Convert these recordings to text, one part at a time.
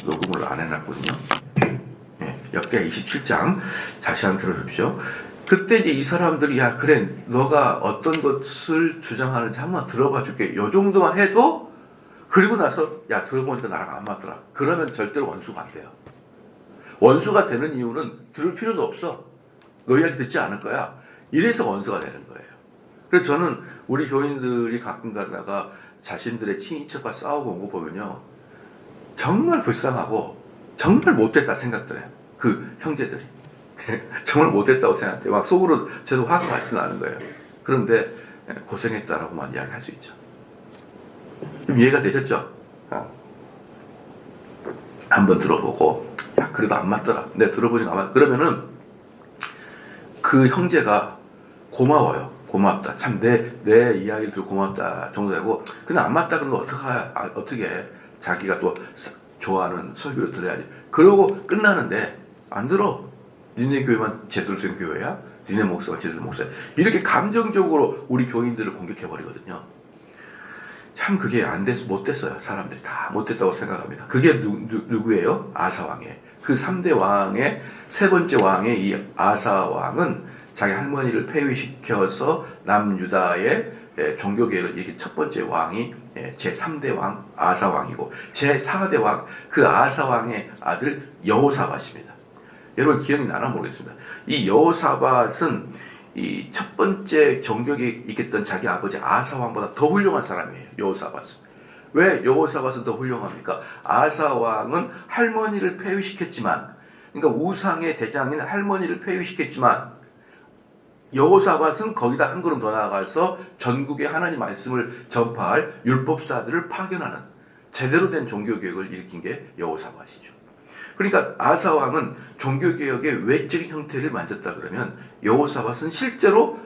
녹음을 안 해놨거든요. 역대 27장 다시 한번 들어주십시오. 그때 이제 이 사람들이 야 그래 너가 어떤 것을 주장하는지 한번 들어봐 줄게. 요 정도만 해도 그리고 나서 야 들어보니까 나랑 안 맞더라. 그러면 절대로 원수가 안 돼요. 원수가 되는 이유는 들을 필요도 없어. 너 이야기 듣지 않을 거야. 이래서 원수가 되는 거예요. 그래서 저는 우리 교인들이 가끔 가다가 자신들의 친인척과 싸우고 온 거 보면요. 정말 불쌍하고 정말 못됐다 생각들해요. 그 형제들이. 정말 못됐다고 생각해요. 막 속으로 저도 화가 나지는 않은 거예요. 그런데 고생했다라고만 이야기할 수 있죠. 좀 이해가 되셨죠? 한번 들어보고 야 그래도 안 맞더라. 내가 들어보니까 안 맞. 그러면은 그 형제가 고마워요. 고맙다. 참 내 이야기를 듣고 고맙다 정도 되고 근데 안 맞다 그러면 어떻게 해? 자기가 또 좋아하는 설교를 들어야지. 그러고 끝나는데 안 들어. 니네 교회만 제대로 된 교회야? 니네 목사가 제대로 된 목사야? 이렇게 감정적으로 우리 교인들을 공격해버리거든요. 참 그게 못 됐어요. 사람들이 다 못됐다고 생각합니다. 그게 누구예요? 아사왕이에요. 그 3대 왕의 세 번째 왕의 이 아사왕은 자기 할머니를 폐위시켜서 남유다의 종교개혁을 일으킨 첫 번째 왕이 제3대 왕 아사왕이고 제4대 왕 그 아사왕의 아들 여호사밧입니다. 여러분 기억이 나나 모르겠습니다. 이 여호사밧은 이 첫 번째 종교개혁을 일으켰던 자기 아버지 아사왕보다 더 훌륭한 사람이에요. 여호사밧은. 왜 여호사밧은 더 훌륭합니까? 아사왕은 할머니를 폐위시켰지만 그러니까 우상의 대장인 할머니를 폐위시켰지만 여호사밧은 거기다 한 걸음 더 나아가서 전국에 하나님 말씀을 전파할 율법사들을 파견하는 제대로 된 종교개혁을 일으킨 게 여호사밧이죠. 그러니까 아사왕은 종교개혁의 외적인 형태를 만졌다 그러면 여호사밧은 실제로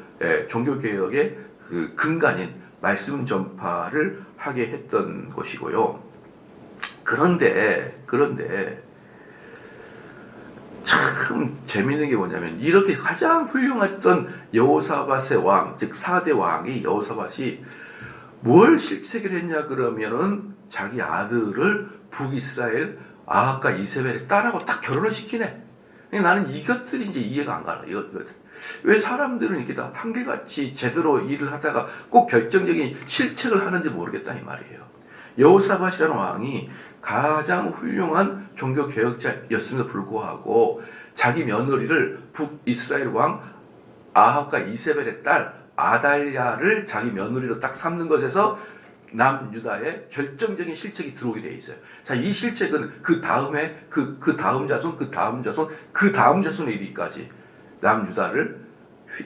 종교개혁의 그 근간인 말씀 전파를 하게 했던 것이고요. 그런데 참 재미있는 게 뭐냐면 이렇게 가장 훌륭했던 여호사밧의 왕, 즉 4대 왕이 여호사밧이 뭘 실책을 했냐 그러면은 자기 아들을 북이스라엘 아합과 이세벨의 딸하고 딱 결혼을 시키네. 나는 이것들이 이제 이해가 안 가요. 이것들. 왜 사람들은 이렇게 다 한결같이 제대로 일을 하다가 꼭 결정적인 실책을 하는지 모르겠다 이 말이에요. 여호사밧이라는 왕이 가장 훌륭한 종교 개혁자였음에도 불구하고 자기 며느리를 북이스라엘 왕 아합과 이세벨의 딸 아달랴를 자기 며느리로 딱 삼는 것에서 남유다에 결정적인 실책이 들어오게 돼 있어요. 자, 이 실책은 그 다음에 그 다음 자손, 그 다음 자손, 그 다음 자손에 이르기까지 남유다를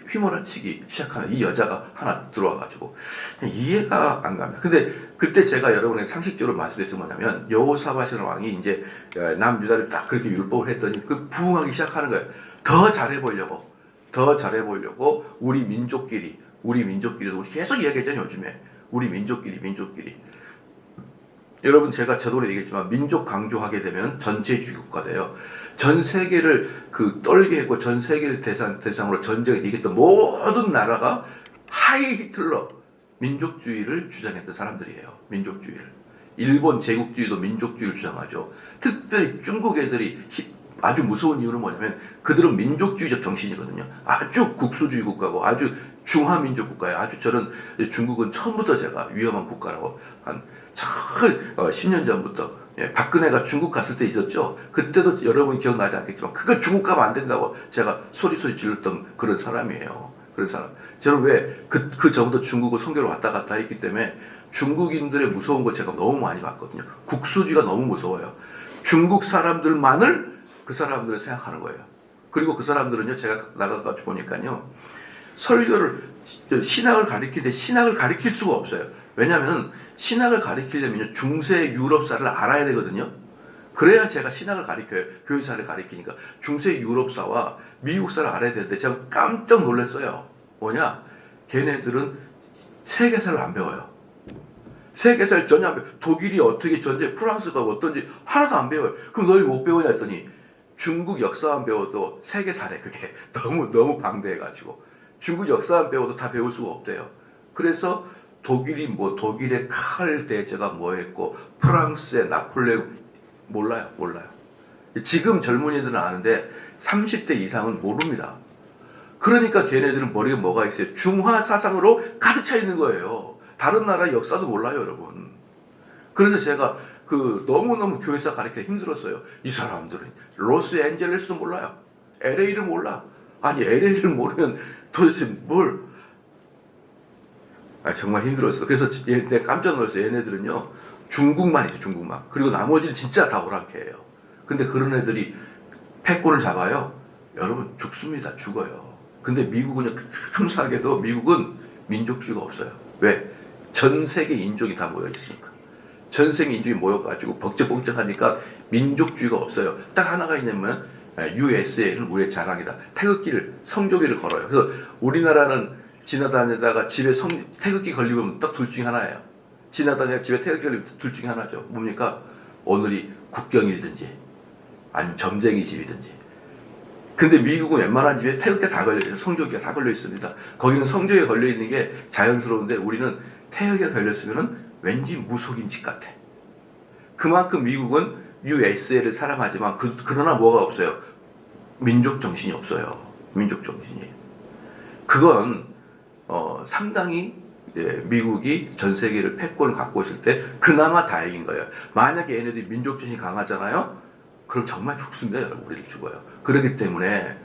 휘몰아치기 시작하는 이 여자가 하나 들어와가지고 이해가 안 갑니다. 근데 그때 제가 여러분에게 상식적으로 말씀드린 뭐냐면 여호사밧이라는 왕이 이제 남유다를 딱 그렇게 율법을 했더니 그 부흥하기 시작하는 거예요. 더 잘해보려고 우리 민족끼리도 우리 계속 이야기했잖아요. 요즘에 우리 민족끼리 여러분 제가 저도 얘기했지만 민족 강조하게 되면 전체주의 국가 돼요. 전 세계를 떨게 했고 전 세계를 대상으로 전쟁을 이겼던 모든 나라가 하이 히틀러 민족주의를 주장했던 사람들이에요. 민족주의를. 일본 제국주의도 민족주의를 주장하죠. 특별히 중국 애들이 아주 무서운 이유는 뭐냐면 그들은 민족주의적 정신이거든요. 아주 국수주의 국가고 아주 중화민족 국가예요. 아주 저는 중국은 처음부터 제가 위험한 국가라고 한 10년 전부터 박근혜가 중국 갔을 때 있었죠. 그때도 여러분 기억나지 않겠지만 그거 중국 가면 안 된다고 제가 소리 질렀던 그런 사람이에요. 그런 사람. 저는 왜 그 전부터 중국을 선교를 왔다 갔다 했기 때문에 중국인들의 무서운 걸 제가 너무 많이 봤거든요. 국수주의가 너무 무서워요. 중국 사람들만을 그 사람들을 생각하는 거예요. 그리고 그 사람들은요, 제가 나가가지고 보니까요, 설교를, 신학을 가리키는데 신학을 가리킬 수가 없어요. 왜냐하면 신학을 가리키려면 중세 유럽사를 알아야 되거든요. 그래야 제가 신학을 가리켜요. 교회사를 가리키니까. 중세 유럽사와 미국사를 알아야 되는데 제가 깜짝 놀랐어요. 뭐냐? 걔네들은 세계사를 안 배워요. 세계사를 전혀 안 배워요. 독일이 어떻게 전쟁, 프랑스가 어떤지 하나도 안 배워요. 그럼 너희 못 배우냐 했더니 중국 역사만 배워도 세계사래. 그게 너무 방대해가지고 중국 역사만 배워도 다 배울 수가 없대요. 그래서 독일의 칼 대제가 뭐 했고 프랑스의 나폴레옹 몰라요. 지금 젊은이들은 아는데 30대 이상은 모릅니다. 그러니까 걔네들은 머리에 뭐가 있어요? 중화 사상으로 가득 차 있는 거예요. 다른 나라 역사도 몰라요, 여러분. 그래서 제가 너무너무 교회에서 가르치기 힘들었어요. 이 사람들은 로스앤젤레스도 몰라요. LA를 몰라. 아니 LA를 모르면 도대체 뭘? 정말 힘들었어. 그래서 내가 깜짝 놀랐어요. 얘네들은요 중국만 있어요. 중국만. 그리고 나머지는 진짜 다 오랑캐예요. 근데 그런 애들이 패권을 잡아요. 여러분 죽습니다. 죽어요. 근데 미국은요 틈사하게도 미국은 민족주의가 없어요. 왜? 전 세계 인종이 다 모여 있으니까. 전 세계 인종이 모여가지고 벅적벅적하니까 민족주의가 없어요. 딱 하나가 있냐면 USA는 우리의 자랑이다. 태극기를 성조기를 걸어요. 그래서 우리나라는 지나다니다가 집에 태극기 걸리면 딱 둘 중에 하나예요. 지나다니다가 집에 태극기 걸리면 둘 중에 하나죠. 뭡니까? 오늘이 국경일이든지 아니면 점쟁이 집이든지. 근데 미국은 웬만한 집에 태극기가 다 걸려있어요. 성조기가 다 걸려 있습니다. 거기는 성조기가 걸려 있는 게 자연스러운데 우리는 태극기가 걸렸으면 왠지 무속인 집 같아. 그만큼 미국은 USA를 사랑하지만 그러나 뭐가 없어요? 민족 정신이 없어요. 민족 정신이. 그건 상당히 미국이 전 세계를 패권을 갖고 있을 때 그나마 다행인 거예요. 만약에 얘네들이 민족 정신이 강하잖아요. 그럼 정말 죽습니다. 여러분. 우리도 죽어요. 그렇기 때문에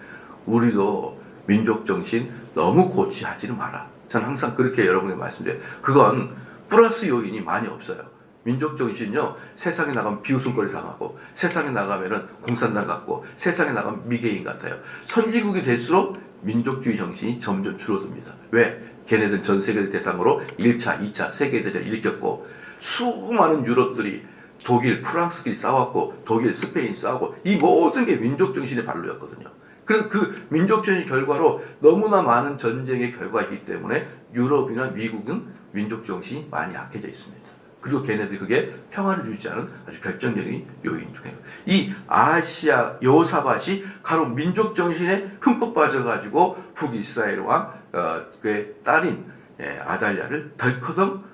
우리도 민족 정신 너무 고취하지는 마라. 저는 항상 그렇게 여러분에게 말씀드려요. 그건 플러스 요인이 많이 없어요. 민족 정신은요, 세상에 나가면 비웃음거리 당하고, 세상에 나가면은 공산당 같고, 세상에 나가면 미개인 같아요. 선진국이 될수록 민족주의 정신이 점점 줄어듭니다. 왜? 걔네들 전 세계를 대상으로 1차, 2차 세계대전을 일으켰고, 수많은 유럽들이 독일, 프랑스끼리 싸웠고, 독일, 스페인 싸우고, 이 모든 게 민족 정신의 발로였거든요. 그래서 그 민족 정신의 결과로 너무나 많은 전쟁의 결과이기 때문에 유럽이나 미국은 민족 정신이 많이 약해져 있습니다. 그리고 걔네들이 그게 평화를 유지하는 아주 결정적인 요인 중에 이 아시아 여호사밧이 가로 민족 정신에 흠뻑 빠져가지고 북이스라엘 왕의 딸인 아달랴를 덜커덩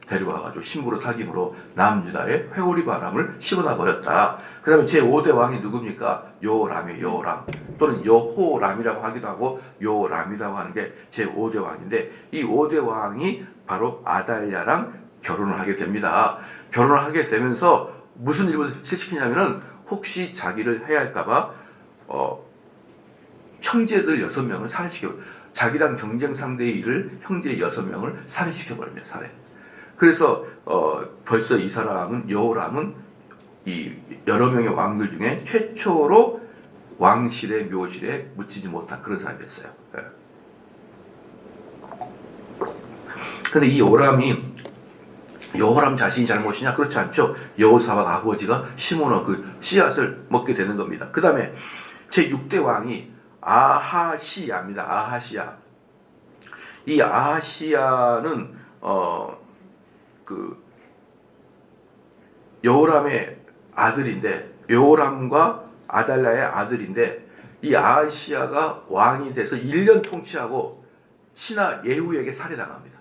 데려와가지고 신부로 사귐으로 남유다의 회오리 바람을 심어놔 버렸다. 그 다음에 제5대 왕이 누굽니까? 요람이에요. 요람 또는 여호람이라고 하기도 하고 요람이라고 하는 게 제5대 왕인데 이 5대 왕이 바로 아달랴랑 결혼을 하게 됩니다. 결혼을 하게 되면서 무슨 일을 실시키냐면은 혹시 자기를 해할까봐 형제들 6명을 살해시켜 자기랑 경쟁 상대의 일을 형제 6명을 살해시켜버립니다. 살해. 그래서 벌써 이 사람은 여호람은 이 여러 명의 왕들 중에 최초로 왕실의 묘실에 묻히지 못한 그런 사람이 됐어요. 근데 이 여호람 자신이 잘못이냐? 그렇지 않죠. 여호사밧 아버지가 심어놓은 그 씨앗을 먹게 되는 겁니다. 그 다음에 제6대 왕이 아하시야입니다. 아하시야. 이 아하시야는 여호람의 아들인데 여호람과 아달랴의 아들인데 이 아하시야가 왕이 돼서 1년 통치하고 신하 예후에게 살해당합니다.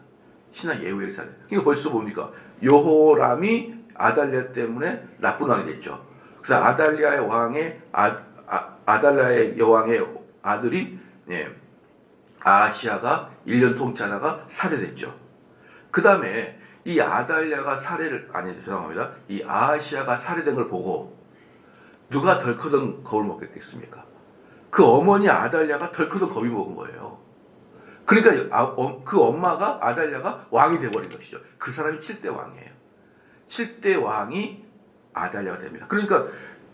신하 예후에게 살해. 그러니까 벌써 뭡니까? 여호람이 아달랴 때문에 나쁜 왕이 됐죠. 그래서 아달랴의 왕의 아달랴의 여왕의 아들인 아하시야가 1년 통치하다가 살해됐죠. 그 다음에 이 아달랴가 죄송합니다. 이 아하시야가 살해된 걸 보고 누가 덜커덩 겁을 먹겠습니까? 그 어머니 아달랴가 덜커덩 겁이 먹은 거예요. 그러니까 그 엄마가 아달랴가 왕이 돼버린 것이죠. 그 사람이 7대 왕이에요. 7대 왕이 아달랴가 됩니다. 그러니까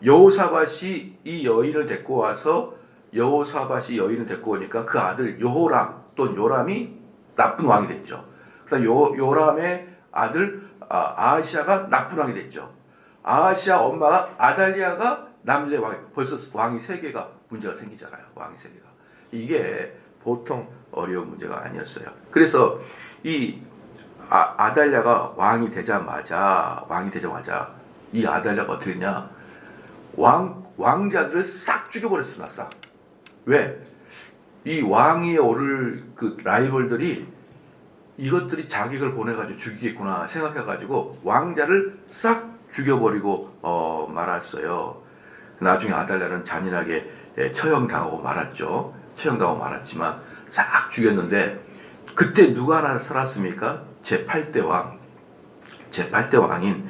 여호사밧이 이 여인을 데리고 와서 여호사밧이 여인을 데리고 오니까 그 아들 여호람 또는 요람이 나쁜 왕이 됐죠. 그래서 요람의 아들 아하시야가 나쁜 왕이 됐죠. 아하시야 엄마가 아달랴가 남자의 왕이 벌써 왕이 3개가 문제가 생기잖아요. 왕이 3개가. 이게 보통 어려운 문제가 아니었어요. 그래서 이 아달랴가 왕이 되자마자 이 아달랴가 어떻게 했냐? 왕자들을 싹 죽여버렸습니다. 싹. 왜? 이 왕위에 오를 그 라이벌들이 이것들이 자객을 보내가지고 죽이겠구나 생각해가지고 왕자를 싹 죽여버리고 말았어요. 나중에 아달랴는 잔인하게 처형당하고 말았죠. 처형당하고 말았지만 싹 죽였는데 그때 누가 하나 살았습니까? 제8대 왕. 제8대 왕인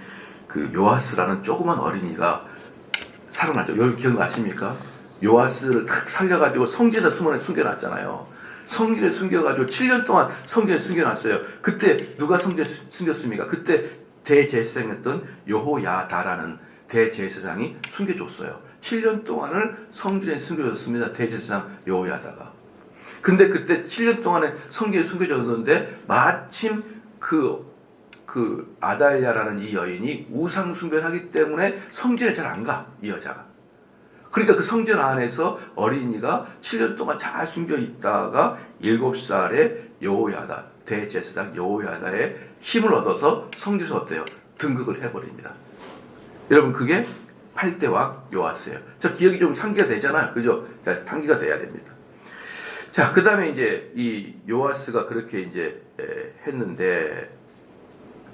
그 요아스라는 조그만 어린이가 살아났죠. 여기 기억나십니까? 요아스를 탁 살려가지고 성전에 숨겨놨잖아요. 성전에 숨겨가지고 7년 동안 성전에 숨겨놨어요. 그때 누가 성전에 숨겼습니까? 그때 대제사장이었던 여호야다라는 대제사장이 숨겨줬어요. 7년 동안을 성전에 숨겨줬습니다. 대제사장 여호야다가. 근데 그때 7년 동안에 성전에 숨겨졌는데 마침 그 아달랴라는 이 여인이 우상 숭배를 하기 때문에 성전에 잘 안 가, 이 여자가. 그러니까 그 성전 안에서 어린이가 7년 동안 잘 숨겨 있다가 7살의 여호야다, 대제사장 여호야다의 힘을 얻어서 성전에서 어때요? 등극을 해버립니다. 여러분, 그게 8대 왕 요아스예요. 저 기억이 좀 상기가 되잖아요. 그죠? 자, 상기가 돼야 됩니다. 자, 그 다음에 이제 이 요아스가 그렇게 이제 했는데,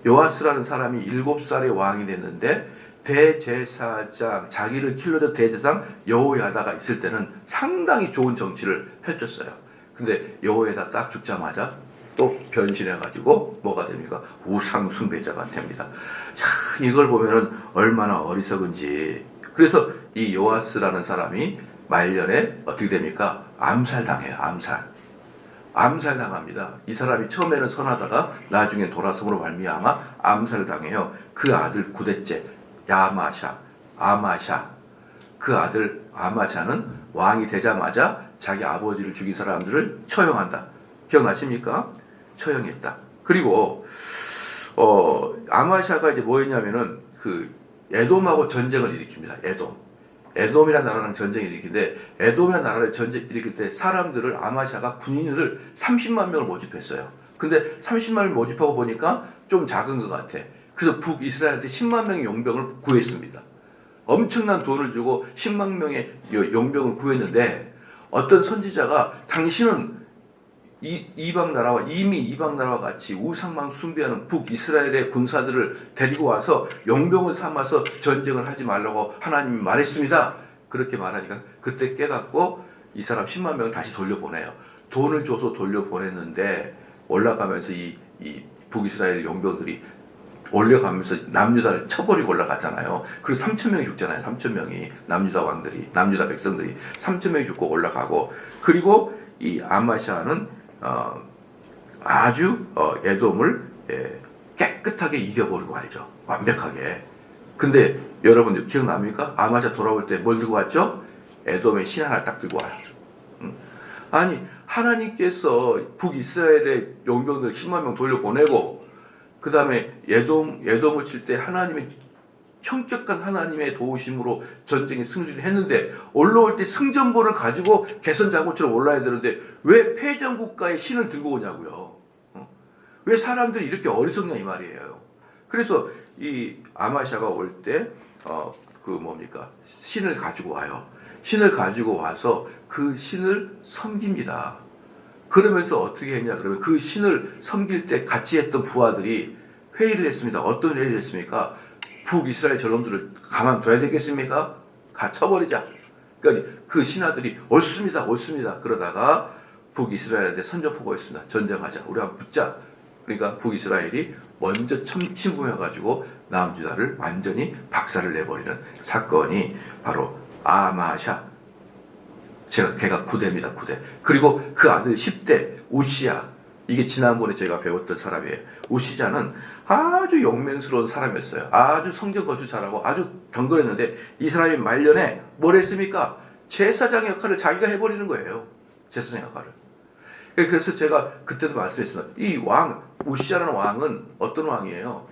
요아스라는 사람이 7살의 왕이 됐는데, 대제사장, 자기를 길러준 대제사장 여호야다가 있을 때는 상당히 좋은 정치를 펼쳤어요. 근데 여호야다 딱 죽자마자 또 변신해가지고 뭐가 됩니까? 우상 숭배자가 됩니다. 자, 이걸 보면은 얼마나 어리석은지. 그래서 이 요아스라는 사람이 말년에 어떻게 됩니까? 암살당해요. 암살당합니다. 이 사람이 처음에는 선하다가 나중에 돌아섬으로 말미암아 암살당해요. 그 아들 9대째 아마샤. 그 아들 아마샤는 왕이 되자마자 자기 아버지를 죽인 사람들을 처형한다. 기억나십니까? 처형했다. 그리고 아마샤가 이제 뭐였냐면은 그 에돔하고 전쟁을 일으킵니다. 에돔이라는 나라랑 전쟁을 일으키는데, 에돔이라는 나라를 전쟁 일으킬 때 사람들을 아마샤가 군인을 30만 명을 모집했어요. 근데 30만 명을 모집하고 보니까 좀 작은 것 같아. 그래서 북이스라엘한테 10만 명의 용병을 구했습니다. 엄청난 돈을 주고 10만 명의 용병을 구했는데, 어떤 선지자가 당신은 이미 이방 나라와 같이 우상만 숭배하는 북이스라엘의 군사들을 데리고 와서 용병을 삼아서 전쟁을 하지 말라고 하나님이 말했습니다. 그렇게 말하니까 그때 깨닫고 이 사람 10만 명을 다시 돌려보내요. 돈을 줘서 돌려보냈는데, 올라가면서 이 북이스라엘 용병들이 올라가면서 남유다를 쳐버리고 올라가잖아요. 그래서 3,000명이 죽잖아요. 3,000명이 남유다 왕들이, 남유다 백성들이 3,000명이 죽고 올라가고, 그리고 이 아마샤는 아주 에돔을 깨끗하게 이겨버리고 말죠. 완벽하게. 근데 여러분 기억납니까? 아마샤 돌아올 때 뭘 들고 왔죠? 에돔의 신 하나 딱 들고 와요. 아니, 하나님께서 북이스라엘의 용병들 10만 명 돌려보내고, 그 다음에 에돔을 칠 때 하나님의 현격한 하나님의 도우심으로 전쟁에 승리를 했는데, 올라올 때 승전보를 가지고 개선장군처럼 올라야 되는데 왜 패전국가의 신을 들고 오냐고요. 왜 사람들이 이렇게 어리석냐 이 말이에요. 그래서 이 아마샤가 올 때 신을 가지고 와요. 신을 가지고 와서 그 신을 섬깁니다. 그러면서 어떻게 했냐 그러면, 그 신을 섬길 때 같이 했던 부하들이 회의를 했습니다. 어떤 회의를 했습니까? 북이스라엘 저놈들을 가만둬야 되겠습니까? 갇혀버리자. 그러니까 그 신하들이 옳습니다. 그러다가 북이스라엘한테 선전포고했습니다. 전쟁하자. 우리 한번 붙자. 그러니까 북이스라엘이 먼저 침공해가지고 남유다를 완전히 박살을 내버리는 사건이 바로 아마샤. 걔가 9대입니다. 9대. 그리고 그 아들 10대 우시야. 이게 지난번에 제가 배웠던 사람이에요. 우시자는 아주 용맹스러운 사람이었어요. 아주 성전 거주 잘하고 아주 경건했는데, 이 사람이 말년에 뭘 했습니까? 제사장 역할을 자기가 해버리는 거예요. 제사장 역할을. 그래서 제가 그때도 말씀했습니다. 이 우시자라는 왕은 어떤 왕이에요?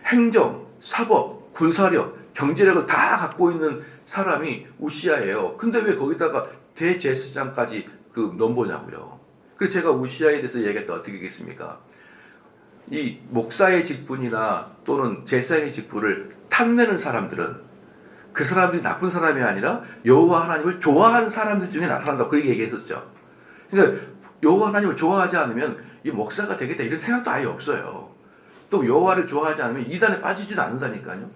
행정, 사법, 군사력, 경제력을 다 갖고 있는 사람이 우시야예요. 근데 왜 거기다가 대제사장까지 넘보냐고요. 그래서 제가 우시야에 대해서 얘기했다 어떻게 하겠습니까? 이 목사의 직분이나 또는 제사장의 직분을 탐내는 사람들은 그 사람들이 나쁜 사람이 아니라 여호와 하나님을 좋아하는 사람들 중에 나타난다고 그렇게 얘기했었죠. 그러니까 여호와 하나님을 좋아하지 않으면 이 목사가 되겠다 이런 생각도 아예 없어요. 또 여호와를 좋아하지 않으면 이단에 빠지지도 않는다니까요.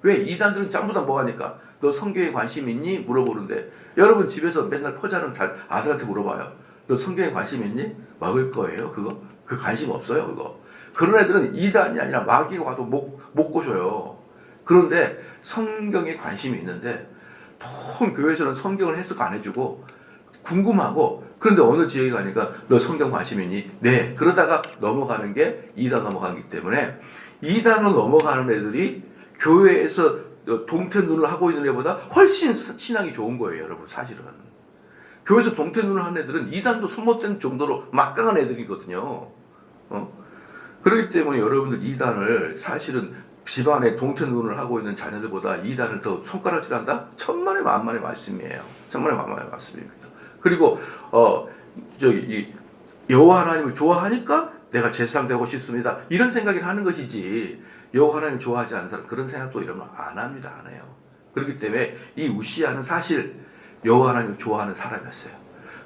왜? 이단들은 전부 다 뭐하니까? 너 성경에 관심 있니? 물어보는데 여러분 집에서 맨날 포자는 아들한테 물어봐요. 너 성경에 관심 있니? 먹을 거예요 그거? 그 관심 없어요 그거. 그런 애들은 이단이 아니라 마귀가 와도 못 고셔요. 그런데 성경에 관심이 있는데 통 교회에서는 성경을 해석 안 해주고 궁금하고, 그런데 어느 지역에 가니까 너 성경 관심 있니? 네. 그러다가 넘어가는 게 2단 넘어가기 때문에 2단으로 넘어가는 애들이 교회에서 동태눈을 하고 있는 애보다 훨씬 신앙이 좋은 거예요 여러분. 사실은 교회에서 동태눈을 하는 애들은 2단도 손못댄 정도로 막강한 애들이거든요. 그렇기 때문에 여러분들 2단을 사실은 집안에 동태눈을 하고 있는 자녀들보다 2단을 더 손가락질한다? 천만의 만만의 말씀이에요. 천만의 만만의 말씀입니다. 그리고 여호와 하나님을 좋아하니까 내가 제사장 되고 싶습니다. 이런 생각을 하는 것이지 여호와 하나님을 좋아하지 않는 사람 그런 생각도 이러면 안 합니다. 안 해요. 그렇기 때문에 이 우시야는 사실 여호와 하나님을 좋아하는 사람이었어요.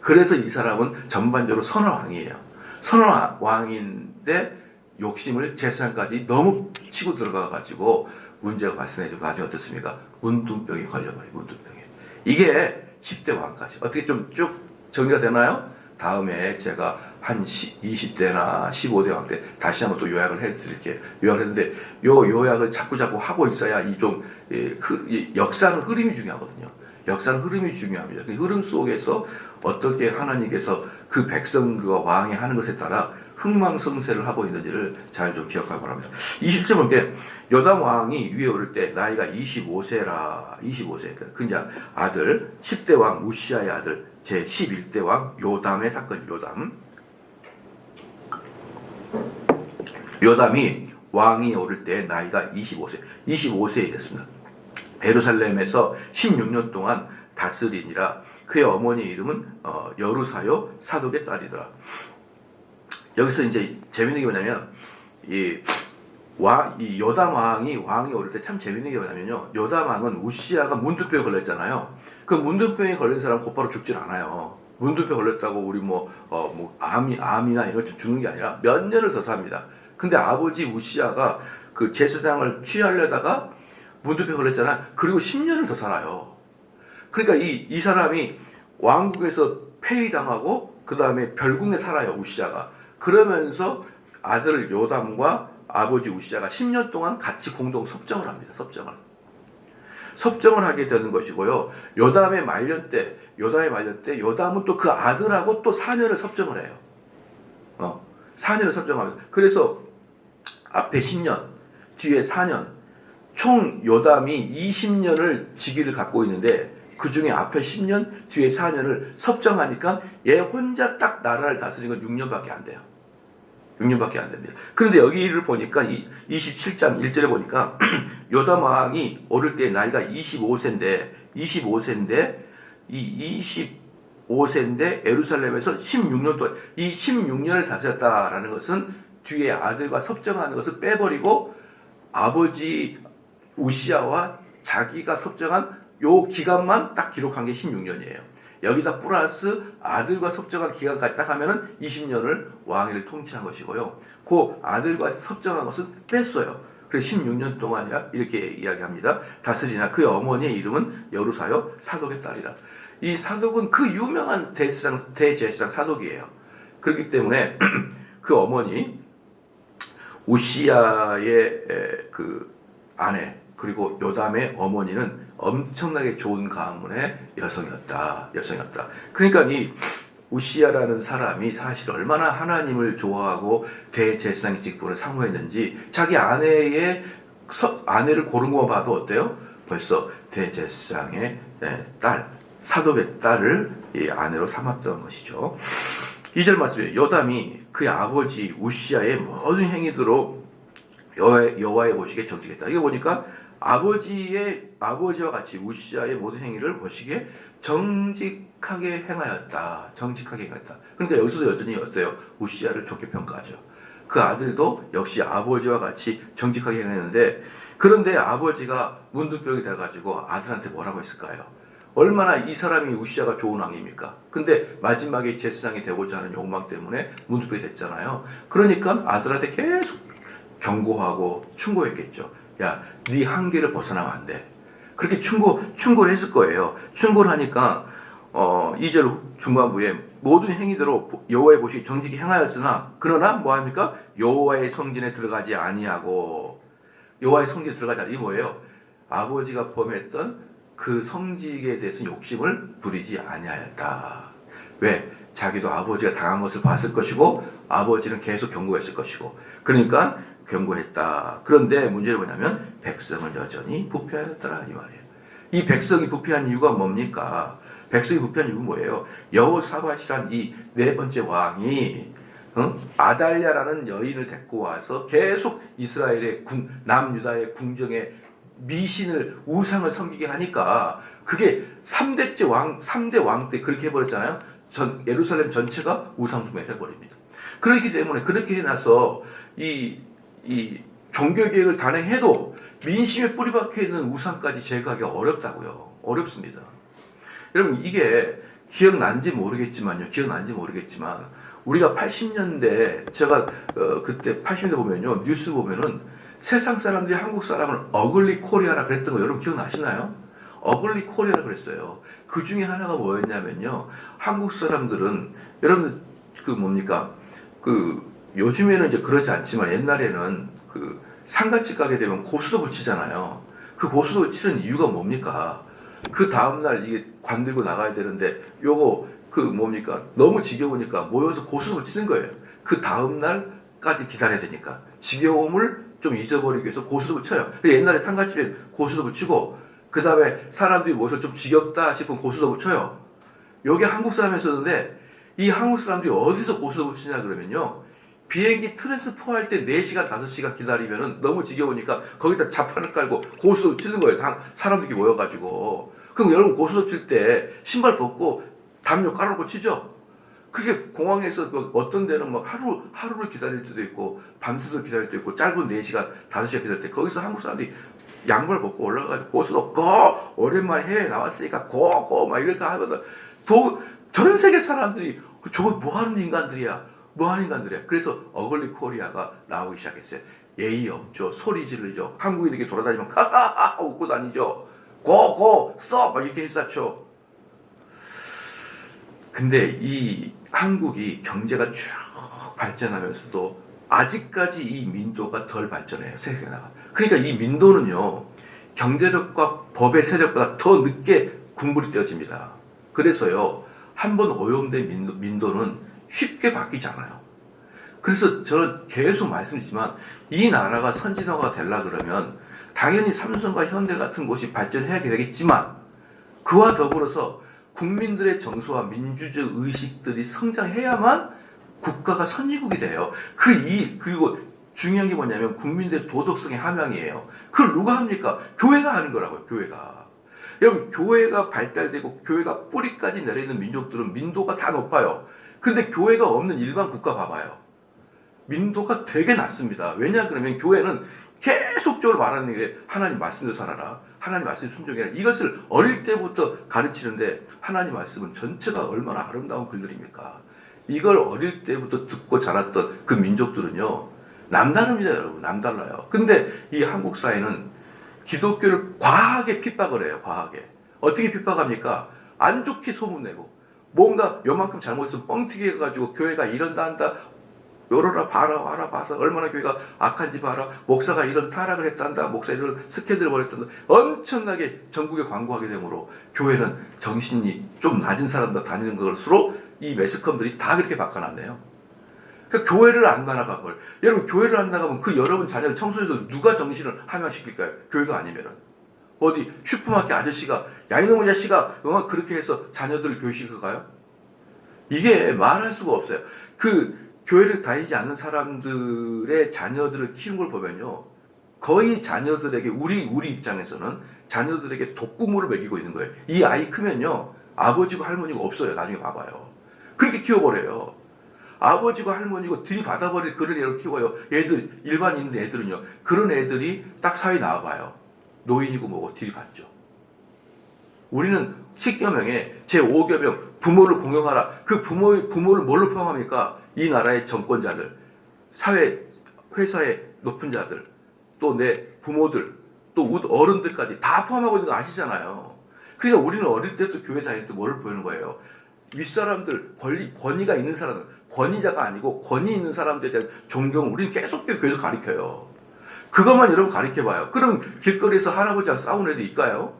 그래서 이 사람은 전반적으로 선왕이에요. 선왕인데 욕심을 제사장까지 너무 치고 들어가가지고 문제가 발생해서 나중에 어떻습니까? 문둥병이 걸려버려요. 문둥병이. 이게 10대 왕까지. 어떻게 좀 쭉 정리가 되나요? 다음에 제가 한 20대나 15대 왕 때 다시 한번 또 요약을 해드릴게요. 요약을 했는데 요약을 자꾸 하고 있어야 이 역사는 흐름이 중요하거든요. 역사는 흐름이 중요합니다. 그 흐름 속에서 어떻게 하나님께서 그 백성과 왕이 하는 것에 따라 흥망성쇠를 하고 있는지를 잘 좀 기억하기 바랍니다. 27절 볼게. 요담 왕이 위에 오를 때 나이가 25세라. 25세. 그 이제 아들 10대 왕 우시야의 아들 제 11대 왕 요담의 사건. 요담이 왕이 오를 때 나이가 25세에 됐습니다. 예루살렘에서 16년 동안 다스리니라. 그의 어머니 이름은 여루사요 사독의 딸이더라. 여기서 이제 재밌는 게 뭐냐면 이 요담 왕이 왕이 오를 때 참 재밌는 게 뭐냐면요. 요담 왕은 우시야가 문둥병에 걸렸잖아요. 그 문둥병에 걸린 사람 곧바로 죽진 않아요. 문둥병 걸렸다고 우리 암이나 이런 것 죽는 게 아니라 몇 년을 더 삽니다. 근데 아버지 우시야가 그 제사장을 취하려다가 문둥병 걸렸잖아. 그리고 10년을 더 살아요. 그러니까 이 사람이 왕국에서 폐위당하고 그 다음에 별궁에 살아요. 우시야가. 그러면서 아들 요담과 아버지 우시야가 10년 동안 같이 공동 섭정을 합니다. 섭정을 하게 되는 것이고요. 요담의 말년 때 요담은 또 그 아들하고 또 4년을 섭정을 해요. 4년을 섭정하면서. 그래서 앞에 10년, 뒤에 4년, 총 요담이 20년을 직위를 갖고 있는데 그 중에 앞에 10년, 뒤에 4년을 섭정하니까 얘 혼자 딱 나라를 다스리는 건 6년밖에 안 돼요. 6년밖에 안 됩니다. 그런데 여기를 보니까 27장 1절에 보니까 요담 왕이 오를 때 나이가 25세인데 이 25세인데 예루살렘에서 16년 동안 이 16년을 다스렸다라는 것은 뒤에 아들과 섭정하는 것을 빼버리고 아버지 우시야와 자기가 섭정한 요 기간만 딱 기록한 게 16년이에요. 여기다 플러스 아들과 섭정한 기간까지 딱 하면은 20년을 왕위를 통치한 것이고요. 그 아들과 섭정한 것은 뺐어요. 그래서 16년 동안이라 이렇게 이야기합니다. 다스리나 그의 어머니의 이름은 여루사요 사독의 딸이라. 이 사독은 그 유명한 대제사장 사독이에요. 그렇기 때문에 그 어머니 우시야의 그 아내 그리고 요담의 어머니는 엄청나게 좋은 가문의 여성이었다. 그러니까 이 우시야라는 사람이 사실 얼마나 하나님을 좋아하고 대제사장의 직분을 사모했는지 자기 아내를 고른 것만 봐도 어때요? 벌써 대제사장의 딸, 사독의 딸을 이 아내로 삼았던 것이죠. 2절 말씀에 요담이 그의 아버지 우시야의 모든 행위대로 여호와의 보시기에 정직했다. 이거 보니까 아버지와 같이 우시야의 모든 행위를 보시기에 정직하게 행하였다. 그러니까 여기서도 여전히 어때요? 우시야를 좋게 평가하죠. 그 아들도 역시 아버지와 같이 정직하게 행했는데 그런데 아버지가 문둥병이 돼가지고 아들한테 뭐라고 했을까요? 얼마나 이 사람이 우시야가 좋은 왕입니까? 근데 마지막에 제사장이 되고자 하는 욕망 때문에 문둥병이 됐잖아요. 그러니까 아들한테 계속 경고하고 충고했겠죠. 야, 네 한계를 벗어나면 안 돼. 그렇게 충고를 했을 거예요. 충고를 하니까 2절 중반부에 모든 행위대로 여호와의 보시기 정직히 행하였으나 그러나 뭐합니까? 여호와의 성전에 들어가지 아니하고 여호와의 성전에 들어가지 아니하고. 이 뭐예요? 아버지가 범했던 그 성직에 대해서 욕심을 부리지 아니하였다. 왜? 자기도 아버지가 당한 것을 봤을 것이고 아버지는 계속 경고했을 것이고 그러니까 경고했다. 그런데 문제는 뭐냐면 백성은 여전히 부패하였더라 이 말이에요. 이 백성이 부패한 이유가 뭡니까? 백성이 부패한 이유가 뭐예요? 여호사밧이란 이 네 번째 왕이 아달랴라는 여인을 데리고 와서 계속 이스라엘의 남유다의 궁정에 미신을 우상을 섬기게 하니까 그게 3대 왕 때 그렇게 해버렸잖아요. 예루살렘 전체가 우상 숭배를 해버립니다. 그렇기 때문에 그렇게 해놔서 이 종교개혁을 단행해도 민심에 뿌리박혀 있는 우상까지 제거하기가 어렵다고요. 어렵습니다. 여러분 이게 기억난지 모르겠지만 우리가 80년대 제가 그때 80년대 보면요 뉴스 보면은 세상 사람들이 한국 사람을 어글리 코리아라 그랬던 거 여러분 기억나시나요? 어글리 코리아라 그랬어요. 그 중에 하나가 뭐였냐면요 한국 사람들은 여러분 요즘에는 이제 그러지 않지만 옛날에는 상가집 가게 되면 고스톱을 치잖아요. 그 고스톱을 치는 이유가 뭡니까? 그 다음날 이게 관들고 나가야 되는데 요거 너무 지겨우니까 모여서 고스톱을 치는 거예요. 그 다음날까지 기다려야 되니까 지겨움을 좀 잊어버리기 위해서 고스톱을 쳐요. 옛날에 상가집에 고스톱을 치고 그 다음에 사람들이 모여서 좀 지겹다 싶으면 고스톱을 쳐요. 요게 한국 사람이었었는데 이 한국 사람들이 어디서 고스톱을 치냐 그러면요 비행기 트랜스포 할 때 4시간 5시간 기다리면은 너무 지겨우니까 거기다 자판을 깔고 고스톱을 치는 거예요. 사람들이 모여가지고. 그럼 여러분 고스톱 칠 때 신발 벗고 담요 깔아놓고 치죠. 그게 공항에서 어떤 데는 막 하루를 기다릴 때도 있고 밤새도 기다릴 때도 있고 짧은 4시간 5시간 기다릴 때 거기서 한국 사람들이 양말 벗고 올라가가지고 고스톱 오랜만에 해외 나왔으니까 막 이렇게 하면서 전 세계 사람들이 저거 뭐하는 인간들이야. 그래서 어글리 코리아가 나오기 시작했어요. 예의 없죠. 소리 지르죠. 한국인들이 돌아다니면 하하하 웃고 다니죠. 스톱 막 이렇게 했었죠. 근데 이 한국이 경제가 쭉 발전하면서도 아직까지 이 민도가 덜 발전해요. 세계에 나가. 그러니까 이 민도는요. 경제력과 법의 세력보다 더 늦게 군불이 떼어집니다. 그래서요. 한번 오염된 민도는 쉽게 바뀌지 않아요. 그래서 저는 계속 말씀드리지만 이 나라가 선진화가 되려 그러면 당연히 삼성과 현대 같은 곳이 발전해야 되겠지만 그와 더불어서 국민들의 정서와 민주적 의식들이 성장해야만 국가가 선진국이 돼요. 그리고 중요한 게 뭐냐면 국민들의 도덕성의 함양이에요. 그걸 누가 합니까? 교회가 하는 거라고요. 교회가. 여러분 교회가 발달되고 교회가 뿌리까지 내려있는 민족들은 민도가 다 높아요. 근데 교회가 없는 일반 국가 봐봐요. 민도가 되게 낮습니다. 왜냐 그러면 교회는 계속적으로 말하는 게 하나님 말씀대로 살아라. 하나님 말씀에 순종해라. 이것을 어릴 때부터 가르치는데 하나님 말씀은 전체가 얼마나 아름다운 글들입니까? 이걸 어릴 때부터 듣고 자랐던 그 민족들은요. 남다릅니다 여러분. 남달라요. 근데 이 한국 사회는 기독교를 과하게 핍박을 해요. 과하게. 어떻게 핍박합니까? 안 좋게 소문내고 뭔가 요만큼 잘못했으면 뻥튀기 해가지고 교회가 이런다 한다 열어라 봐라 와라 봐서 얼마나 교회가 악한지 봐라 목사가 이런 타락을 했단다 목사 이런 스캔들을 벌였단다 엄청나게 전국에 광고하게 되므로 교회는 정신이 좀 낮은 사람들 다니는 것으로 이 매스컴들이 다 그렇게 바꿔놨네요. 그러니까 교회를 안 나가면 여러분 교회를 안 나가면 그 여러분 자녀들 청소년들 누가 정신을 함양시킬까요? 교회가 아니면은 어디 슈퍼마켓 아저씨가 야 이놈의 자식아 그렇게 해서 자녀들을 교육시켜 가요? 이게 말할 수가 없어요. 교회를 다니지 않는 사람들의 자녀들을 키운 걸 보면요. 거의 자녀들에게 우리 입장에서는 자녀들에게 독구물을 먹이고 있는 거예요. 이 아이 크면요. 아버지고 할머니가 없어요. 나중에 봐봐요. 그렇게 키워버려요. 아버지고 할머니고 들이받아버릴 그런 애를 키워요. 일반인 애들은요. 그런 애들이 딱 사회에 나와봐요. 노인이고 뭐고 들이받죠. 우리는 10계명에 제5계명 부모를 공경하라. 그 부모를 뭘로 포함합니까? 이 나라의 정권자들, 회사의 높은 자들, 또 내 부모들, 또 어른들까지 다 포함하고 있는 거 아시잖아요. 그러니까 우리는 어릴 때부터 교회 다닐 때 뭐를 보이는 거예요? 윗사람들, 권위가 있는 사람들, 권위자가 아니고 권위 있는 사람들에 대한 존경을 우리는 계속 교회에서 가르쳐요. 그것만 여러분 가르쳐봐요. 그럼 길거리에서 할아버지랑 싸우는 애도 있까요?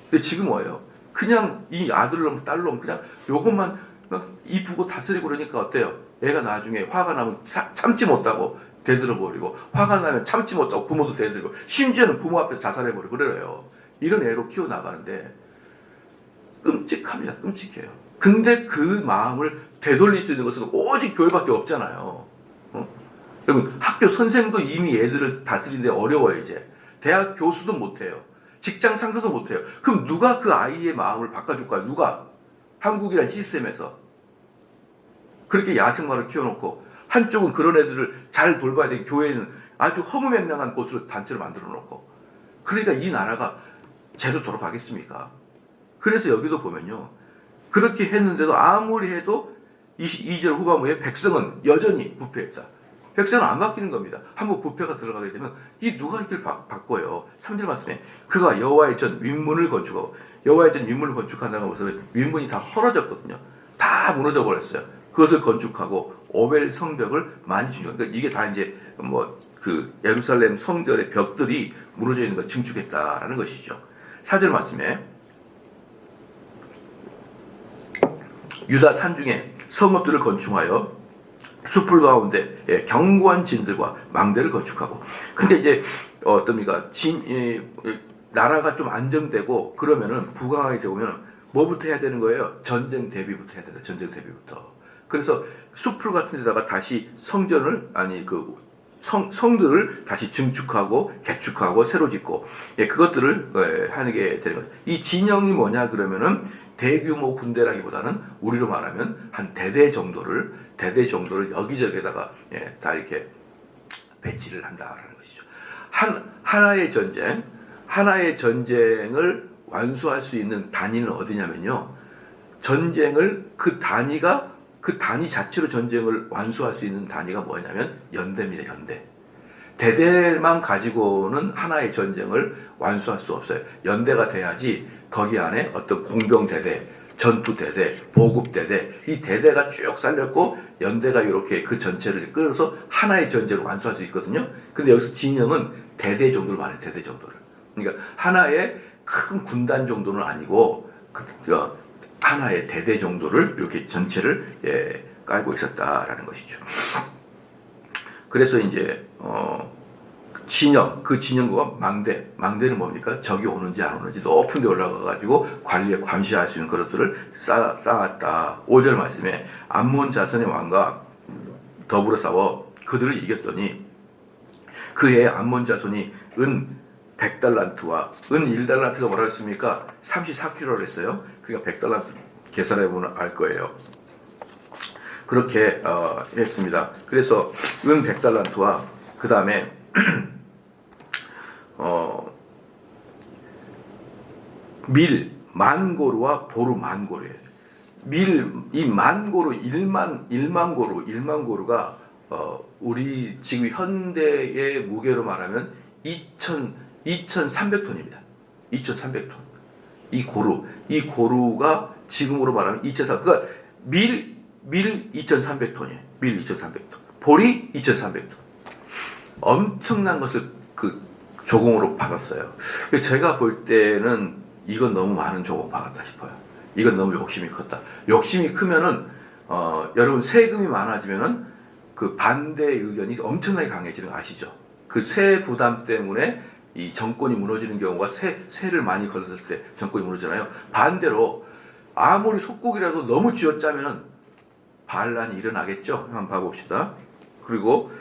근데 지금 뭐예요? 그냥 이 아들놈, 딸놈 그냥 요것만 막 이쁘고 다스리고 그러니까 어때요? 애가 나중에 화가 나면 참지 못하고 대들어버리고, 화가 나면 참지 못하고 부모도 대들고, 심지어는 부모 앞에서 자살해버리고 그래요. 이런 애로 키워나가는데 끔찍합니다. 끔찍해요. 근데 그 마음을 되돌릴 수 있는 것은 오직 교회밖에 없잖아요. 그러면 학교 선생도 이미 애들을 다스리는데 어려워요. 이제 대학 교수도 못해요. 직장 상사도 못해요. 그럼 누가 그 아이의 마음을 바꿔줄까요? 누가? 한국이란 시스템에서 그렇게 야생마를 키워놓고, 한쪽은 그런 애들을 잘 돌봐야 되는 교회는 아주 허무맹랑한 곳으로 단체를 만들어 놓고, 그러니까 이 나라가 제대로 돌아가겠습니까? 그래서 여기도 보면요, 그렇게 했는데도 아무리 해도 2절 후반부에 백성은 여전히 부패했다. 백성은 안 바뀌는 겁니다. 한번 부패가 들어가게 되면 이 누가 이걸 바꿔요? 3절 말씀에 그가 여호와의 전 윗문을 건축하고, 여호와의 전 윗문을 건축한다는 것은 윗문이 다 헐어졌거든요. 다 무너져 버렸어요. 그것을 건축하고 오벨 성벽을 많이 중요. 그러니까 이게 다 이제 뭐 그 예루살렘 성전의 벽들이 무너져 있는 걸 증축했다라는 것이죠. 4절 말씀에 유다 산중에 성읍들을 건축하여 숲을 가운데 견고한 진들과 망대를 건축하고. 근데 이제 어떻습니까? 나라가 좀 안정되고 그러면은 부강하게 되면 뭐부터 해야 되는 거예요? 전쟁 대비부터 해야 된다. 전쟁 대비부터. 그래서 숲을 같은 데다가 다시 성전을, 아니 그 성들을 다시 증축하고 개축하고 새로 짓고, 그것들을 하는 게 되는 거예요. 이 진영이 뭐냐 그러면은 대규모 군대라기보다는 우리로 말하면 한 대대 정도를 여기저기다가 다 이렇게 배치를 한다라는 것이죠. 하나의 전쟁을 완수할 수 있는 단위는 어디냐면요, 전쟁을 그 단위 자체로 전쟁을 완수할 수 있는 단위가 뭐냐면 연대입니다. 연대. 대대만 가지고는 하나의 전쟁을 완수할 수 없어요. 연대가 돼야지 거기 안에 어떤 공병대대, 전투대대, 보급대대, 이 대대가 쭉 살렸고 연대가 이렇게 그 전체를 끌어서 하나의 전쟁을 완수할 수 있거든요. 근데 여기서 진영은 대대 정도를 말해요. 대대 정도를. 그러니까 하나의 큰 군단 정도는 아니고 하나의 대대 정도를 이렇게 전체를 깔고 있었다라는 것이죠. 그래서 이제 진영, 그 진영과 망대는 뭡니까? 적이 오는지 안 오는지 높은 데 올라가가지고 감시할 수 있는 그것들을 쌓았다. 5절 말씀에 암몬 자손의 왕과 더불어 싸워 그들을 이겼더니 그 해에 암몬 자손이 은 100달란트와 은 1달란트가 뭐라고 했습니까? 34kg를 했어요. 그러니까 100달란트 계산해보면 알 거예요. 그렇게 했습니다. 그래서 은 100달란트와 그 다음에 밀 만고루와 보루 만고루예요. 이 만고루 1만 고루가 우리 지금 현대의 무게로 말하면 2,300톤입니다. 2,300톤. 이 고루가 지금으로 말하면 2,300톤. 그러니까 밀 2,300톤이에요. 밀 2,300톤. 보리 2,300톤. 엄청난 것을 그 조공으로 받았어요. 제가 볼 때는 이건 너무 많은 조공 받았다 싶어요. 이건 너무 욕심이 컸다. 욕심이 크면은 여러분 세금이 많아지면은 그 반대 의견이 엄청나게 강해지는 거 아시죠? 그 세 부담 때문에 이 정권이 무너지는 경우가 세를 많이 걸었을 때 정권이 무너지잖아요. 반대로 아무리 속국이라도 너무 쥐어짜면은 반란이 일어나겠죠. 한번 봐봅시다. 그리고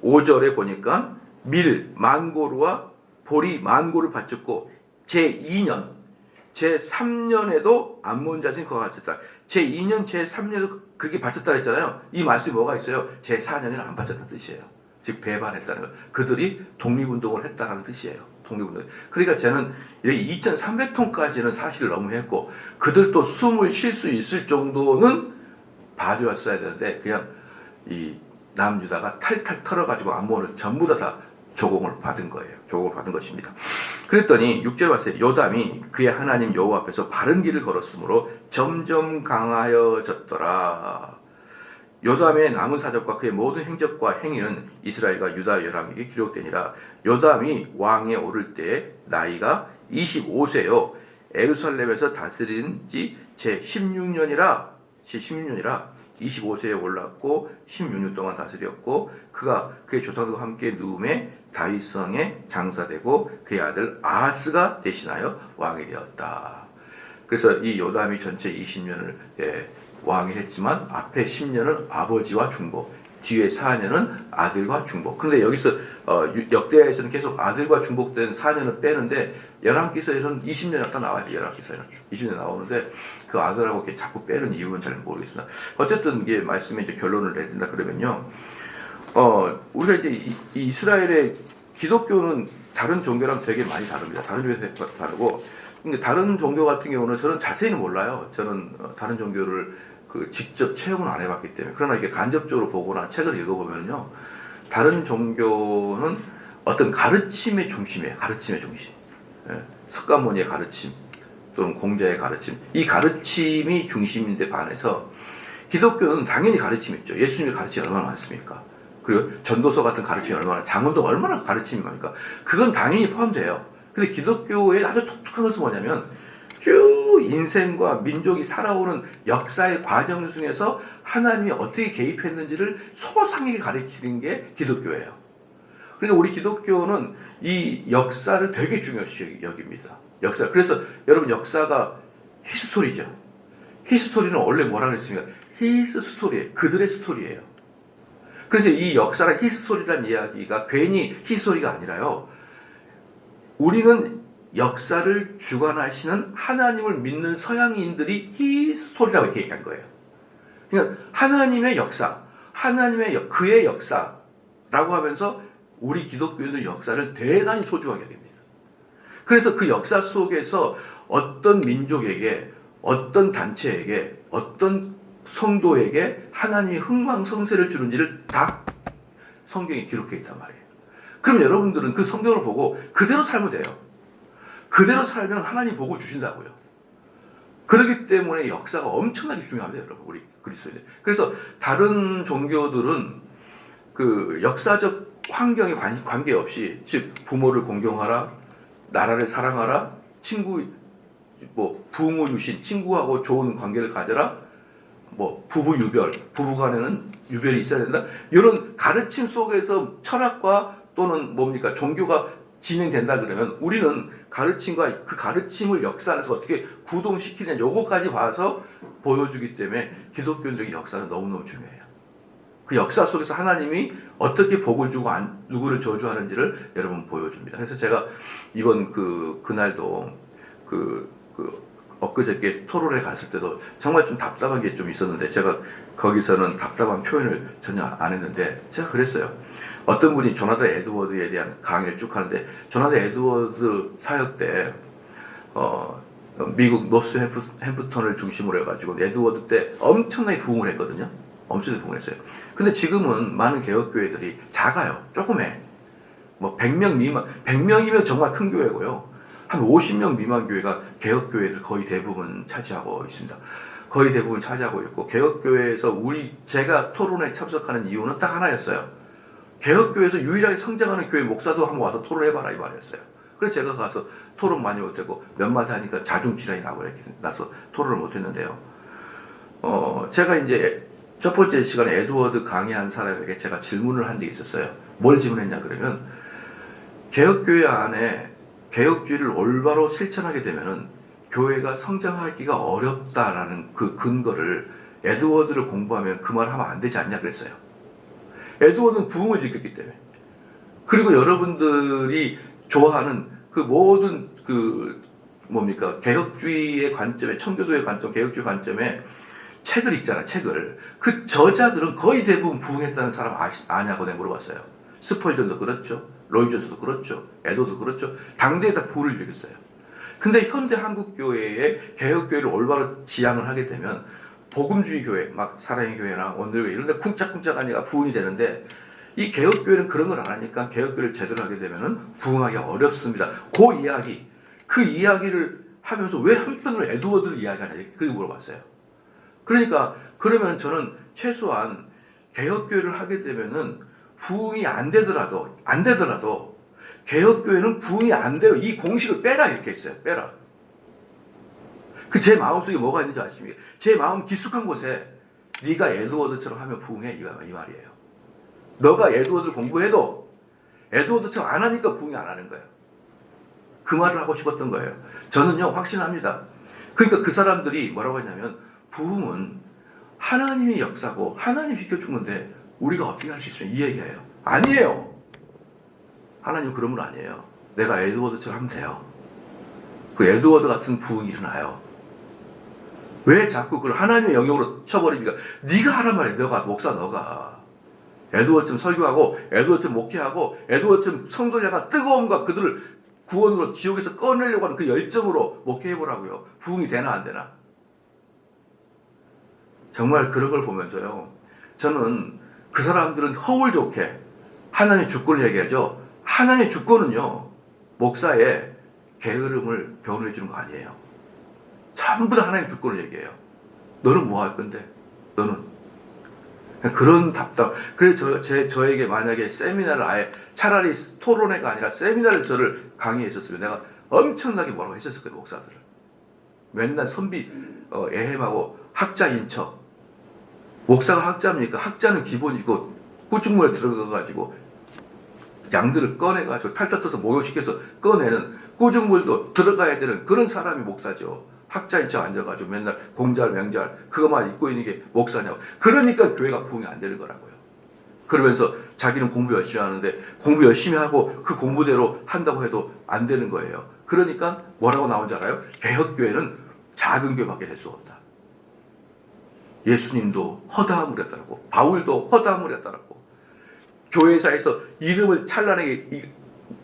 5절에 보니까 밀 만고루와 보리 만고를 바쳤고 제2년 제3년에도 암몬 자손이 그와 바쳤다. 제2년 제3년에도 그렇게 바쳤다 했잖아요. 이 말씀이 뭐가 있어요? 제4년에는 안 바쳤다는 뜻이에요. 즉 배반했다는 거. 그들이 독립운동을 했다는 뜻이에요. 독립운동. 그러니까 저는 2,300톤까지는 사실 너무 했고 그들도 숨을 쉴 수 있을 정도는 봐주었어야 되는데 그냥 남유다가 탈탈 털어가지고 암몬을 전부 다 조공을 받은 거예요. 조공을 받은 것입니다. 그랬더니 6절에 봤어요. 요담이 그의 하나님 여호와 앞에서 바른 길을 걸었으므로 점점 강하여졌더라. 요담의 남은 사적과 그의 모든 행적과 행위는 이스라엘과 유다 열왕에게 기록되니라. 요담이 왕에 오를 때에 나이가 25세요. 예루살렘에서 다스린 지 제 16년이라 25세에 올랐고 16년 동안 다스렸고 그가 그의 조상들과 함께 누움에 다윗성에 장사되고 그의 아들 아하스가 대신하여 왕이 되었다. 그래서 이 요담이 전체 20년을 왕이 했지만 앞에 10년은 아버지와 중보, 뒤에 4년은 아들과 중보. 그런데 여기서 역대하에서는 계속 아들과 중복된 4년을 빼는데 열왕기서에서는 20년 아까 나와요. 열왕기서에는 20년 나오는데 그 아들하고 이렇게 자꾸 빼는 이유는 잘 모르겠습니다. 어쨌든 이게 말씀에 이제 결론을 내린다 그러면요. 우리가 이제 이 이스라엘의 기독교는 다른 종교랑 되게 많이 다릅니다. 다른 종교랑 다르고 다른 종교 같은 경우는 저는 자세히는 몰라요. 저는 다른 종교를 직접 체험을 안 해봤기 때문에. 그러나 이게 간접적으로 보거나 책을 읽어보면요, 다른 종교는 어떤 가르침의 중심이에요. 가르침의 중심. 석가모니의 가르침 또는 공자의 가르침, 이 가르침이 중심인데 반해서 기독교는 당연히 가르침이 있죠. 예수님의 가르침이 얼마나 많습니까? 그리고 전도서 같은 가르침이 얼마나, 장문도 얼마나 가르침이 많습니까? 그건 당연히 포함돼요. 근데 기독교의 아주 독특한 것은 뭐냐면 쭉 인생과 민족이 살아오는 역사의 과정 중에서 하나님이 어떻게 개입했는지를 소상하게 가르치는 게 기독교예요. 그러니까 우리 기독교는 이 역사를 되게 중요시 여깁니다. 역사. 그래서 여러분 역사가 히스토리죠. 히스토리는 원래 뭐라 그랬습니까? 히스 스토리예요. 그들의 스토리예요. 그래서 이 역사랑 히스토리라는 이야기가 괜히 히스토리가 아니라요. 우리는 역사를 주관하시는 하나님을 믿는 서양인들이 히스토리라고 이렇게 얘기한 거예요. 그러니까 하나님의 역사, 그의 역사라고 하면서 우리 기독교인들 역사를 대단히 소중하게 여깁니다. 그래서 그 역사 속에서 어떤 민족에게, 어떤 단체에게, 어떤 성도에게 하나님이 흥망성쇠를 주는지를 다 성경에 기록해 있단 말이에요. 그럼 여러분들은 그 성경을 보고 그대로 살면 돼요. 그대로 살면 하나님 복을 주신다고요. 그렇기 때문에 역사가 엄청나게 중요합니다, 여러분. 우리 그리스도인들. 그래서 다른 종교들은 그 역사적 환경에 관계없이, 즉 부모를 공경하라, 나라를 사랑하라, 부모 유신, 친구하고 좋은 관계를 가져라, 부부 유별, 부부 간에는 유별이 있어야 된다. 이런 가르침 속에서 철학과 또는 종교가 진행된다 그러면 우리는 가르침과 그 가르침을 역사 안에서 어떻게 구동시키냐, 요거까지 봐서 보여주기 때문에 기독교적인 역사는 너무너무 중요해요. 그 역사 속에서 하나님이 어떻게 복을 주고 누구를 저주하는지를 여러분 보여줍니다. 그래서 제가 이번 그날도 엊그저께 토론에 갔을 때도 정말 좀 답답한 게 좀 있었는데, 제가 거기서는 답답한 표현을 전혀 안 했는데 제가 그랬어요. 어떤 분이 조나단 에드워드에 대한 강의를 쭉 하는데, 조나단 에드워드 사역 때 미국 노스햄프턴을 중심으로 해가지고 에드워드 때 엄청나게 부흥을 했거든요. 엄청나게 부흥을 했어요. 근데 지금은 많은 개혁교회들이 작아요. 조그매. 100명 미만, 100명이면 정말 큰 교회고요. 한 50명 미만 교회가 개혁교회들 거의 대부분 차지하고 있습니다. 거의 대부분 차지하고 있고, 개혁교회에서 제가 토론에 참석하는 이유는 딱 하나였어요. 개혁교회에서 유일하게 성장하는 교회 목사도 한번 와서 토론해봐라, 이 말이었어요. 그래서 제가 가서 토론 많이 못했고, 몇 마디 하니까 자중질환이 나서 토론을 못했는데요. 제가 이제 첫 번째 시간에 에드워드 강의한 사람에게 제가 질문을 한 게 있었어요. 뭘 질문했냐 그러면, 개혁교회 안에 개혁주의를 올바로 실천하게 되면은 교회가 성장하기가 어렵다라는 그 근거를 에드워드를 공부하면 그 말을 하면 안 되지 않냐 그랬어요. 에드워드는 부흥을 일으켰기 때문에. 그리고 여러분들이 좋아하는 그 모든 개혁주의의 관점에, 청교도의 관점, 개혁주의 관점에 책을 읽잖아, 책을. 그 저자들은 거의 대부분 부흥했다는 사람 아냐고 내가 물어봤어요. 스펄전도 그렇죠. 로이존스도 그렇죠. 에도도 그렇죠. 당대에 다 부흥을 일으켰어요. 근데 현대 한국교회의 개혁교회를 올바로 지향을 하게 되면 복음주의 교회, 막 사랑의 교회나 원들교회 이런 데 쿵짝쿵짝 하니까 부흥이 되는데 이 개혁교회는 그런 걸 안 하니까 개혁교회를 제대로 하게 되면은 부흥하기가 어렵습니다. 그 이야기를 하면서 왜 한편으로 에드워드를 이야기하냐 그렇게 물어봤어요. 그러니까 그러면 저는 최소한 개혁교회를 하게 되면은 부흥이 안 되더라도 개혁교회는 부흥이 안 돼요. 이 공식을 빼라 이렇게 했어요. 빼라. 그 제 마음속에 뭐가 있는지 아십니까? 제 마음 깊숙한 곳에 네가 에드워드처럼 하면 부흥해 이 말이에요. 너가 에드워드를 공부해도 에드워드처럼 안 하니까 부흥이 안 하는 거예요. 그 말을 하고 싶었던 거예요. 저는요 확신합니다. 그러니까 그 사람들이 뭐라고 했냐면 부흥은 하나님의 역사고 하나님 시켜준 건데 우리가 어떻게 할 수 있어요? 이 얘기예요. 아니에요. 하나님 그런 분 아니에요. 내가 에드워드처럼 하면 돼요. 그 에드워드 같은 부흥이 일어나요. 왜 자꾸 그걸 하나님의 영역으로 쳐버립니까? 네가 하란 말이야. 너가 에드워드처럼 설교하고 에드워드처럼 목회하고 에드워드처럼 성도를 향한 뜨거움과 그들을 구원으로 지옥에서 꺼내려고 하는 그 열정으로 목회해보라고요. 부흥이 되나 안 되나? 정말 그런 걸 보면서요. 저는 그 사람들은 허울 좋게 하나님의 주권을 얘기하죠. 하나님의 주권은요. 목사의 게으름을 변호해 주는 거 아니에요. 전부 다 하나님의 주권을 얘기해요. 너는 뭐 할 건데? 너는 그런 답답. 그래서 저에게 만약에 세미나를 아예 차라리 토론회가 아니라 세미나를 저를 강의했었으면 내가 엄청나게 뭐라고 했었을 거예요. 목사들을. 맨날 선비 애햄하고 학자인 척. 목사가 학자입니까? 학자는 기본이고 꾸중물에 들어가가지고 양들을 꺼내가지고 탈탈 떠서 모욕시켜서 꺼내는 꾸중물도 들어가야 되는 그런 사람이 목사죠. 학자인 척 앉아가지고 맨날 공잘 명잘 그것만 입고 있는 게 목사냐고. 그러니까 교회가 부흥이 안 되는 거라고요. 그러면서 자기는 공부 열심히 하는데 공부 열심히 하고 그 공부대로 한다고 해도 안 되는 거예요. 그러니까 뭐라고 나온지 알아요? 개혁교회는 작은 교회밖에 될 수가 없다. 예수님도 허다함을 했다라고, 바울도 허다함을 했다라고. 교회사에서 이름을 찬란하게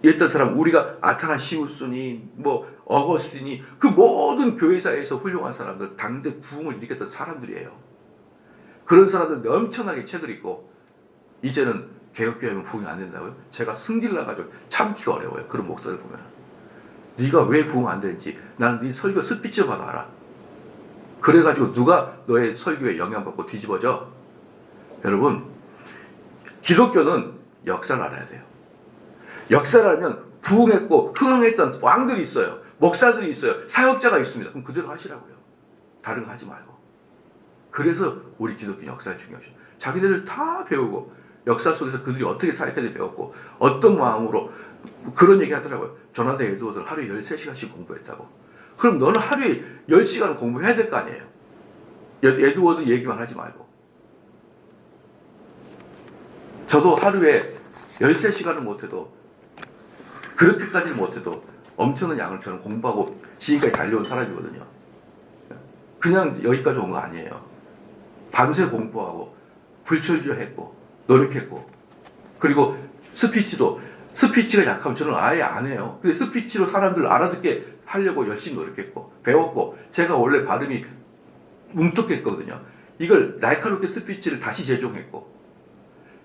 했던 사람, 우리가 아타나시우스니 뭐 어거스틴이 그 모든 교회사에서 훌륭한 사람들, 당대 부흥을 일으켰던 사람들이에요. 그런 사람들 엄청나게 책을 읽고 이제는 개혁교회면 부흥이 안 된다고요? 제가 승질 나가지고 참기가 어려워요. 그런 목사들 보면. 네가 왜 부흥 안 되는지 나는 네 설교 스피치로 봐도 알아. 그래가지고 누가 너의 설교에 영향받고 뒤집어져? 여러분, 기독교는 역사를 알아야 돼요. 역사를 알면 부흥했고 흥황했던 왕들이 있어요. 목사들이 있어요. 사역자가 있습니다. 그럼 그대로 하시라고요. 다른 거 하지 말고. 그래서 우리 기독교 역사가 중요하죠. 자기네들 다 배우고 역사 속에서 그들이 어떻게 사역해야 배웠고 어떤 마음으로 그런 얘기 하더라고요. 조나단 에드워드는 하루에 13시간씩 공부했다고. 그럼 너는 하루에 10시간 공부해야 될 거 아니에요. 에드워드 얘기만 하지 말고. 저도 하루에 13시간을 못해도 그렇게까지는 못해도 엄청난 양을 저는 공부하고 지금까지 달려온 사람이거든요. 그냥 여기까지 온 거 아니에요. 밤새 공부하고 불철주야했고 노력했고 그리고 스피치가 약하면 저는 아예 안 해요. 근데 스피치로 사람들 알아듣게 하려고 열심히 노력했고 배웠고 제가 원래 발음이 뭉툭했거든요. 이걸 날카롭게 스피치를 다시 재종했고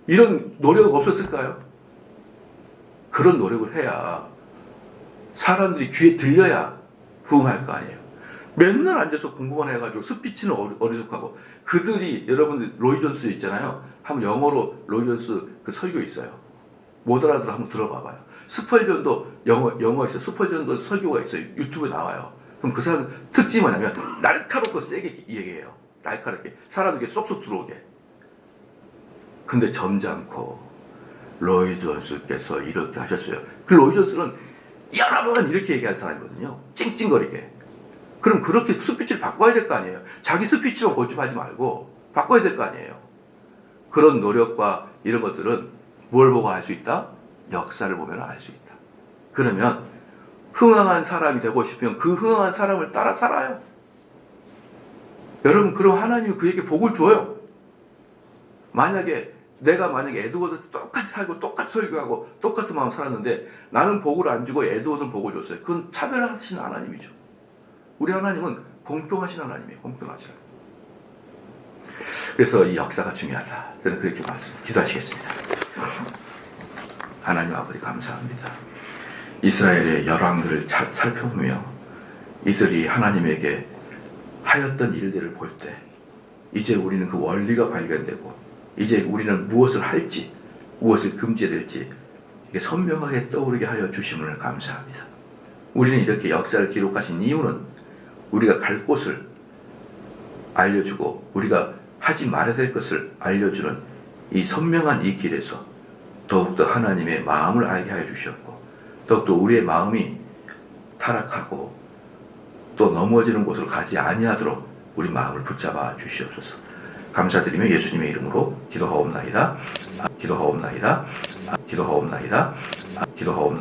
이런 노력 없었을까요? 그런 노력을 해야 사람들이 귀에 들려야 부흥할 거 아니에요. 맨날 앉아서 공부만 해가지고 스피치는 어리숙하고 그들이 여러분들 로이 존스 있잖아요. 한번 영어로 로이 존스 그 설교 있어요. 못 알아들어 한번 들어봐봐요. 스펄전도 영어 있어요. 스펄전도 설교가 있어요. 유튜브에 나와요. 그럼 그 사람 특징이 뭐냐면 날카롭고 세게 얘기해요. 날카롭게 사람에게 쏙쏙 들어오게. 근데 점잖고 로이 존스께서 이렇게 하셨어요. 그 로이 존스는 여러 번 이렇게 얘기한 사람이거든요. 찡찡거리게. 그럼 그렇게 스피치를 바꿔야 될 거 아니에요. 자기 스피치로 고집하지 말고 바꿔야 될 거 아니에요. 그런 노력과 이런 것들은 뭘 보고 알 수 있다? 역사를 보면 알 수 있다. 그러면 흥황한 사람이 되고 싶으면 그 흥황한 사람을 따라 살아요. 여러분, 그럼 하나님이 그에게 복을 줘요. 내가 만약에 에드워드 똑같이 살고 똑같이 설교하고 똑같은 마음 살았는데 나는 복을 안 주고 에드워드는 복을 줬어요. 그건 차별하시는 하나님이죠. 우리 하나님은 공평하신 하나님이에요. 공평하시라. 그래서 이 역사가 중요하다. 저는 그렇게 기도하시겠습니다. 하나님 아버지 감사합니다. 이스라엘의 열왕들을 살펴보며 이들이 하나님에게 하였던 일들을 볼 때 이제 우리는 그 원리가 발견되고 이제 우리는 무엇을 할지 무엇을 금지해야 될지 이게 선명하게 떠오르게 하여 주심을 감사합니다. 우리는 이렇게 역사를 기록하신 이유는 우리가 갈 곳을 알려주고 우리가 하지 말아야 될 것을 알려주는 이 선명한 이 길에서 더욱더 하나님의 마음을 알게 하여 주셨고 더욱더 우리의 마음이 타락하고 또 넘어지는 곳으로 가지 아니하도록 우리 마음을 붙잡아 주시옵소서. 감사드리며 예수님의 이름으로 기도하옵나이다. 기도하옵나이다. 기도하옵나이다. 기도하옵나이다.